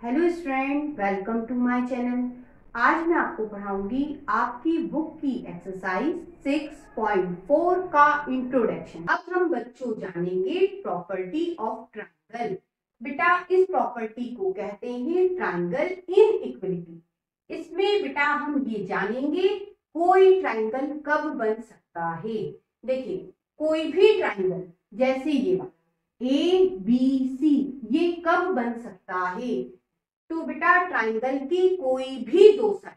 Hello student, welcome to my channel. आज मैं आपको पढ़ाऊंगी आपकी बुक की एक्सरसाइज 6.4 का इंट्रोडक्शन। अब हम बच्चों जानेंगे प्रॉपर्टी ऑफ ट्रायंगल। बेटा, इस प्रॉपर्टी को कहते हैं ट्रायंगल इनइक्वलिटी। इसमें बेटा हम ये जानेंगे कोई ट्रायंगल कब बन सकता है। देखिए, कोई भी ट्रायंगल जैसे ये ABC ये कब बन सकता है। तो बेटा ट्रायंगल की कोई भी दो साइड,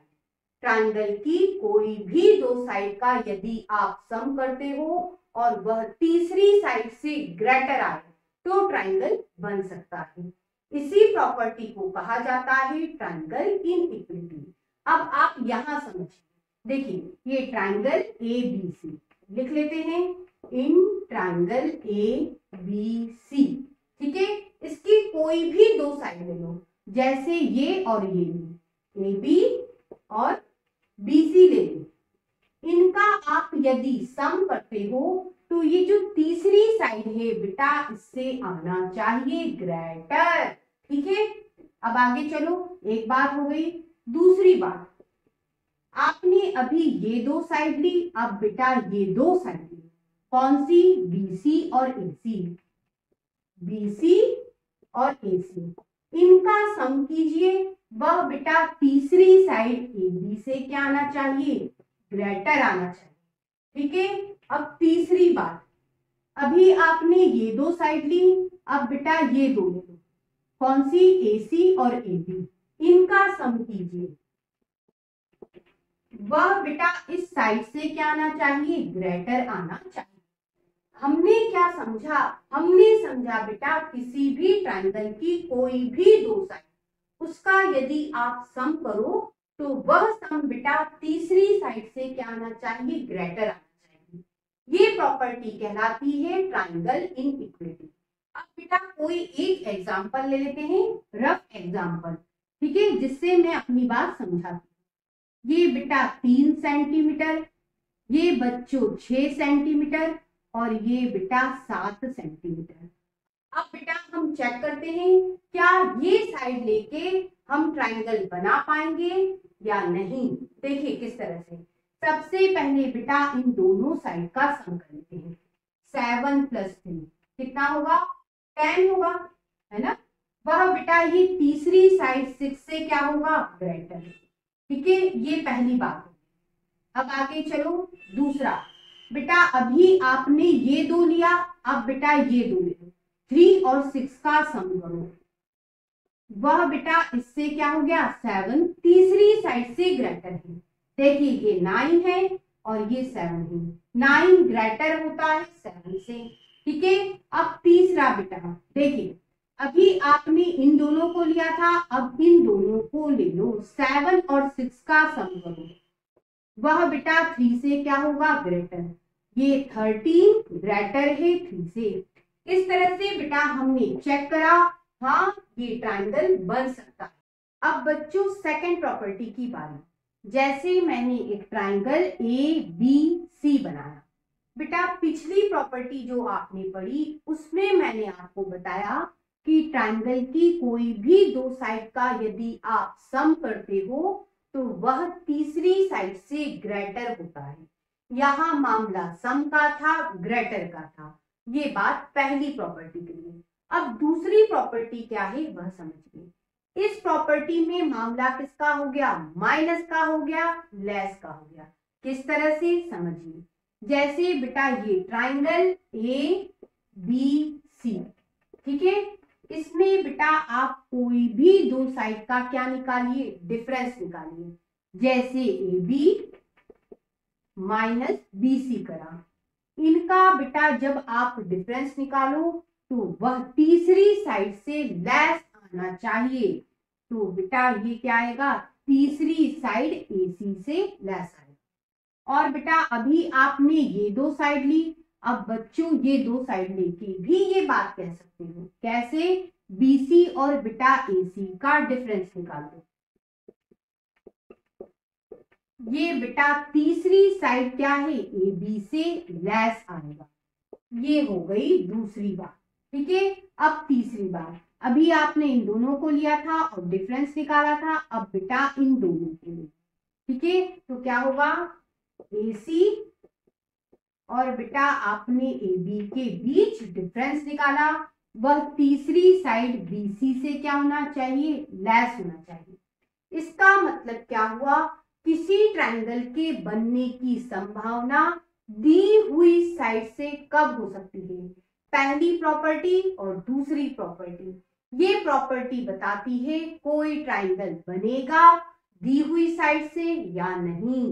ट्रायंगल की कोई भी दो साइड का यदि आप सम करते हो और वह तीसरी साइड से ग्रेटर आए तो ट्रायंगल बन सकता है। इसी प्रॉपर्टी को कहा जाता है ट्रायंगल इनइक्वलिटी। अब आप यहां समझिए, देखिए ये ट्रायंगल ABC लिख लेते हैं, इन ट्रायंगल ABC। ठीक है, इसकी कोई भी दो साइड ले लो, जैसे ये और ये AB और BC ले लो। इनका आप यदि सम करते हो तो ये जो तीसरी साइड है बेटा इससे आना चाहिए ग्रेटर। ठीक है, अब आगे चलो, एक बात हो गई। दूसरी बात, आपने अभी ये दो साइड ली, अब बेटा ये दो साइड ली, कौन सी? BC और AC। BC और AC इनका सम कीजिए, वह बेटा तीसरी साइड AB से क्या आना चाहिए? ग्रेटर आना चाहिए। ठीक है, अब तीसरी बात, अभी आपने ये दो साइड ली, अब बेटा ये दो ले लो, कौन सी? AC और AB। इनका सम कीजिए, वह बेटा इस साइड से क्या आना चाहिए? ग्रेटर आना चाहिए। हमने क्या समझा? हमने समझा बेटा किसी भी ट्रायंगल की कोई भी दो साइड, उसका यदि आप सम करो तो वह सम बेटा तीसरी साइड से क्या आना चाहिए? ग्रेटर आना चाहिए। ये प्रॉपर्टी कहलाती है ट्रायंगल इनइक्वलिटी। अब बेटा कोई एक एग्जांपल ले लेते हैं, रफ एग्जांपल, ठीक है, जिससे मैं अपनी बात समझाती। ये बेटा 3 सेंटीमीटर, ये बच्चों 6 सेंटीमीटर और ये बेटा 7 सेंटीमीटर। अब बेटा हम चेक करते हैं क्या ये साइड लेके हम ट्रायंगल बना पाएंगे या नहीं। देखिए किस तरह से। सबसे पहले बेटा इन दोनों साइड का सम कर लेते हैं। 7 + 3 कितना होगा? 10 होगा, है ना। वह बेटा ये तीसरी साइड 6 से क्या होगा? ग्रेटर। ठीक है, ये पहली बात। अब आगे चलो, दूसरा, बेटा अभी आपने ये दो लिया, अब बेटा ये दो ले लो, 3 और 6 का सम करो, वह बेटा इससे क्या हो गया? 7 तीसरी साइड से ग्रेटर है। देखिए ये 9 है और ये 7 है, 9 ग्रेटर होता है 7 से। ठीक है, अब तीसरा बेटा देखिए, अभी आपने इन दोनों को लिया था, अब इन दोनों को ले लो, 7 और 6 का सम करो, वह बेटा 3 से क्या होगा? ग्रेटर। ये 13 ग्रेटर है 3 से। इस तरह से बेटा हमने चेक करा, हाँ ये ट्रायंगल बन सकता है। अब बच्चों सेकंड प्रॉपर्टी की बारी। जैसे मैंने एक ट्रायंगल ABC बनाया, बेटा पिछली प्रॉपर्टी जो आपने पढ़ी उसमें मैंने आपको बताया कि ट्रायंगल की कोई भी दो साइड का यदि आप सम करते हो तो वह तीसरी साइड से ग्रेटर होता है। यहां मामला सम का था, ग्रेटर का था। ये बात पहली प्रॉपर्टी के लिए। अब दूसरी प्रॉपर्टी क्या है वह समझिए। इस प्रॉपर्टी में मामला किसका हो गया? माइनस का हो गया, लेस का हो गया। किस तरह से समझिए, जैसे बेटा ये ट्रायंगल ABC, ठीक है, इसमें बेटा आप कोई भी दो साइड का क्या निकालिए? डिफरेंस निकालिए। जैसे AB - BC करा, इनका बेटा जब आप डिफरेंस निकालो तो वह तीसरी साइड से लेस आना चाहिए। तो बेटा ये क्या आएगा? तीसरी साइड AC से लेस आएगा। और बेटा अभी आपने ये दो साइड ली, अब बच्चों ये दो साइड लेके भी ये बात कह सकते हो। कैसे? BC और बेटा AC का डिफरेंस निकाल दो। ये बेटा तीसरी साइड क्या है? AB से लेस आएगा। ये हो गई दूसरी बात। ठीक है, अब तीसरी बात, अभी आपने इन दोनों को लिया था और डिफरेंस निकाला था, अब बेटा इन दोनों के लिए, ठीक है। तो क्या होगा, AC और बेटा आपने AB के बीच डिफरेंस निकाला, वह तीसरी साइड BC से क्या होना चाहिए, लेस होना चाहिए। इसका मतलब क्या हुआ, किसी ट्रायंगल के बनने की संभावना दी हुई साइड से कब हो सकती है, पहली प्रॉपर्टी और दूसरी प्रॉपर्टी। ये प्रॉपर्टी बताती है कोई ट्रायंगल बनेगा दी हुई साइड से या नहीं।